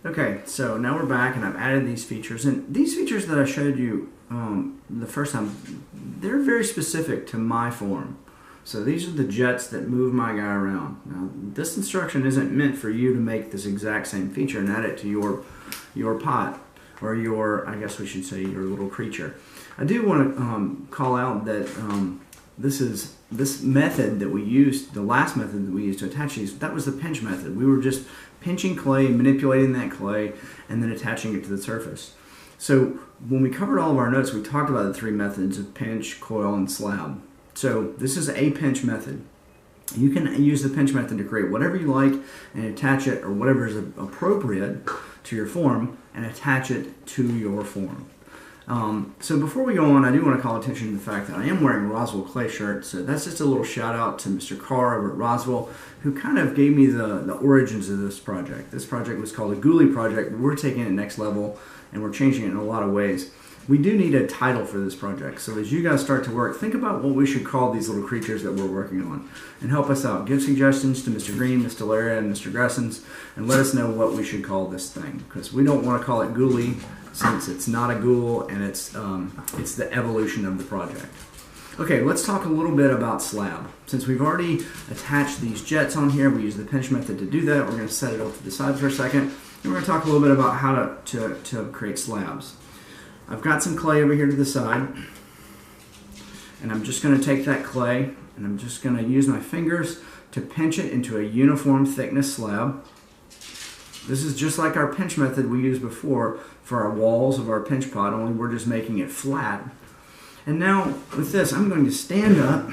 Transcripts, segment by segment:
Okay, so now we're back and I've added these features. And these features that I showed you the first time, they're very specific to my form. So these are the jets that move my guy around. Now, this instruction isn't meant for you to make this exact same feature and add it to your pot, or your, I guess we should say, your little creature. I do want to call out that this method that we used, the last method that we used to attach these, that was the pinch method. We were just pinching clay, manipulating that clay, and then attaching it to the surface. So when we covered all of our notes, we talked about the three methods of pinch, coil, and slab. So this is a pinch method. You can use the pinch method to create whatever you like and attach it, or whatever is appropriate to your form, and attach it to your form. So before we go on, I do want to call attention to the fact that I am wearing a Roswell clay shirt. So that's just a little shout out to Mr. Carr over at Roswell, who kind of gave me the origins of this project. This project was called a Ghoulie project, but we're taking it next level and we're changing it in a lot of ways. We do need a title for this project. So as you guys start to work, think about what we should call these little creatures that we're working on and help us out. Give suggestions to Mr. Green, Mr. Lara, and Mr. Gressens, and let us know what we should call this thing, because we don't want to call it Ghoulie, since it's not a ghoul and it's the evolution of the project. Okay, let's talk a little bit about slab. Since we've already attached these jets on here, we use the pinch method to do that. We're going to set it off to the side for a second, and we're going to talk a little bit about how to create slabs. I've got some clay over here to the side, and I'm just going to take that clay and I'm just going to use my fingers to pinch it into a uniform thickness slab. This is just like our pinch method we used before for our walls of our pinch pot, only we're just making it flat. And now with this, I'm going to stand up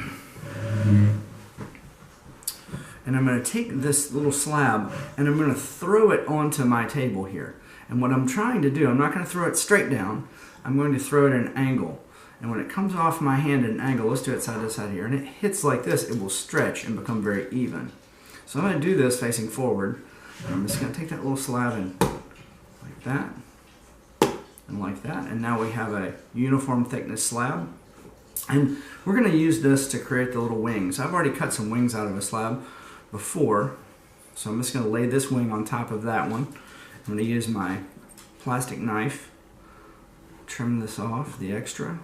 and I'm going to take this little slab and I'm going to throw it onto my table here. And what I'm trying to do, I'm not going to throw it straight down, I'm going to throw it at an angle. And when it comes off my hand at an angle, let's do it side to side here, and it hits like this, it will stretch and become very even. So I'm going to do this facing forward. And I'm just going to take that little slab and like that, and like that, and now we have a uniform thickness slab. And we're going to use this to create the little wings. I've already cut some wings out of a slab before, so I'm just going to lay this wing on top of that one. I'm going to use my plastic knife, trim this off, the extra.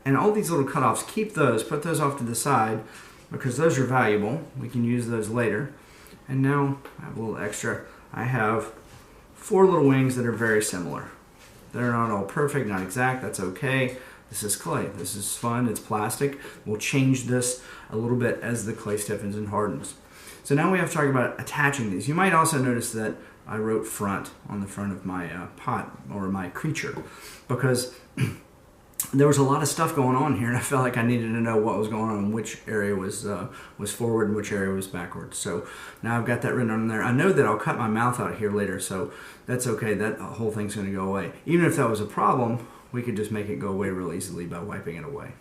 And all these little cutoffs, keep those, put those off to the side, because those are valuable. We can use those later. And now I have a little extra. I have 4 little wings that are very similar. They're not all perfect, not exact, that's okay. This is clay, this is fun, it's plastic. We'll change this a little bit as the clay stiffens and hardens. So now we have to talk about attaching these. You might also notice that I wrote front on the front of my pot, or my creature, because there was a lot of stuff going on here, and I felt like I needed to know what was going on, which area was forward and which area was backwards. So now I've got that written on there. I know that I'll cut my mouth out here later, so that's okay. That whole thing's going to go away. Even if that was a problem, we could just make it go away real easily by wiping it away.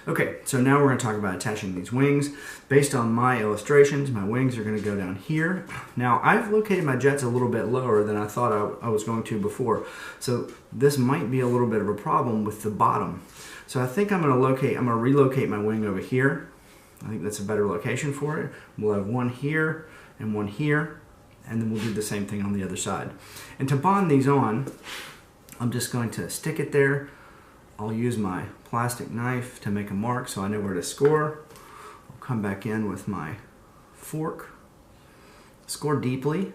Okay, so now we're going to talk about attaching these wings. Based on my illustrations, my wings are going to go down here. Now, I've located my jets a little bit lower than I thought I was going to before. So this might be a little bit of a problem with the bottom. So I think I'm going to relocate my wing over here. I think that's a better location for it. We'll have one here, and then we'll do the same thing on the other side. And to bond these on, I'm just going to stick it there. I'll use my plastic knife to make a mark so I know where to score. I'll come back in with my fork, score deeply.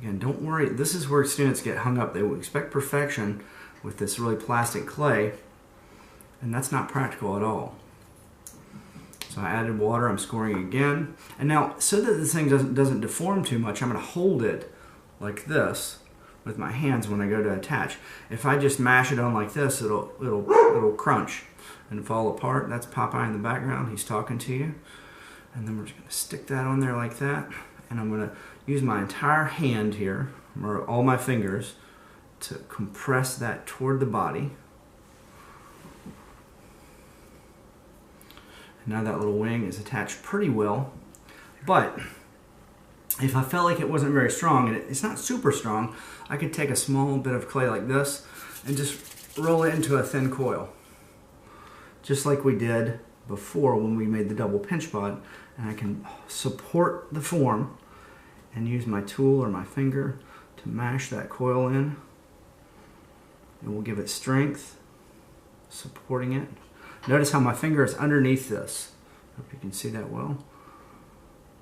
Again, don't worry, this is where students get hung up. They will expect perfection with this really plastic clay, and that's not practical at all. So I added water, I'm scoring again. And now, so that this thing doesn't deform too much, I'm going to hold it like this with my hands when I go to attach. If I just mash it on like this, it'll crunch and fall apart. That's Popeye in the background, he's talking to you. And then we're just going to stick that on there like that, and I'm going to use my entire hand here, or all my fingers, to compress that toward the body. Now that little wing is attached pretty well, but if I felt like it wasn't very strong, and it's not super strong, I could take a small bit of clay like this and just roll it into a thin coil, just like we did before when we made the double pinch butt. And I can support the form and use my tool or my finger to mash that coil in. And we'll give it strength, supporting it. Notice how my finger is underneath this. Hope you can see that well.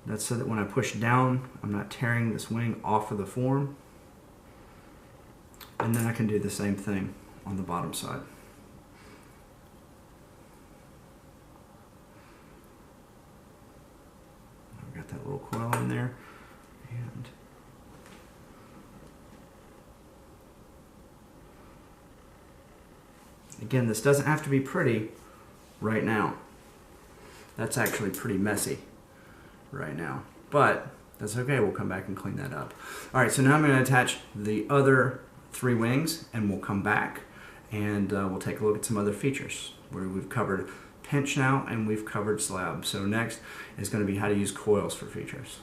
That's so that when I push down, I'm not tearing this wing off of the form. And then I can do the same thing on the bottom side. I've got that little coil in there. And again, this doesn't have to be pretty right now. That's actually pretty messy right now, but that's okay. We'll come back and clean that up. All right, so now I'm going to attach the other 3 wings, and we'll come back and we'll take a look at some other features where we've covered pinch now and we've covered slab. So next is going to be how to use coils for features.